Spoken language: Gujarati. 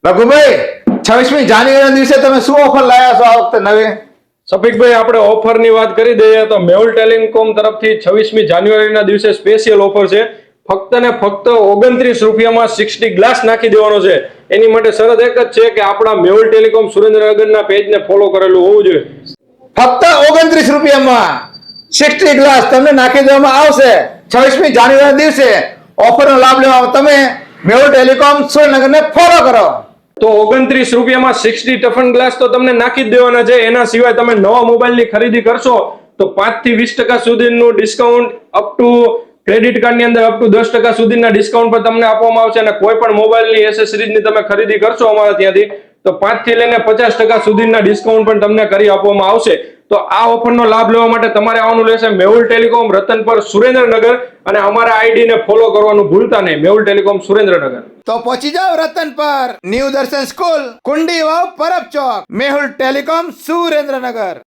રઘુભાઈ 26મી જાન્યુઆરીના દિવસે તમે શું ઓફર લાયા છો આ વખતે નવી? સફીકભાઈ, આપણે ઓફરની વાત કરી દઈએ તો મેહુલ ટેલિકોમ તરફથી 26મી જાન્યુઆરીના દિવસે સ્પેશિયલ ઓફર છે. ફક્ત ને ફક્ત 29 રૂપિયામાં 60 ગ્લાસ નાખી દેવાનો છે. એની માટે શરત એક જ છે કે આપણા મેહુલ ટેલિકોમ સુરેન્દ્રનગરના પેજને ફોલો કરેલું હોવું જોઈએ. ફક્ત 29 રૂપિયામાં 60 ગ્લાસ તમને નાખી દેવામાં આવશે. 26મી જાન્યુઆરીના દિવસે ઓફરનો લાભ લેવા તમે મેહુલ ટેલિકોમ સુરેન્દ્રનગરને ફોલો કરો. તો 29 રૂપિયામાં 60 ટફન ગ્લાસ તો તમને નાખી જ દેવાના છે. એના સિવાય તમે નવા મોબાઈલની ખરીદી કરશો તો 5 થી 20% સુધીનું ડિસ્કાઉન્ટ અપ ટુ ક્રેડિટ કાર્ડની અંદર અપ ટુ 10% સુધીના ડિસ્કાઉન્ટ પર તમને આપવામાં આવશે. અને કોઈ પણ મોબાઈલની એસેસરીઝની તમે ખરીદી કરશો અમારા ત્યાંથી તો 5 થી લઈને 50% સુધીના ડિસ્કાઉન્ટ પણ તમને કરી આપવામાં આવશે. તો આ ઓફરનો લાભ લેવા માટે તમારે આવવાનું રહેશે મેહુલ ટેલિકોમ રતનપર સુરેન્દ્રનગર, અને અમારા આઈડીને ફોલો કરવાનું ભૂલતા નહીં, મેહુલ ટેલિકોમ સુરેન્દ્રનગર. તો પહોંચી જાઓ રતન પર, ન્યૂ દર્શન સ્કૂલ, કુંડી વાવ, પરબ ચોક, મેહુલ ટેલિકોમ સુરેન્દ્રનગર.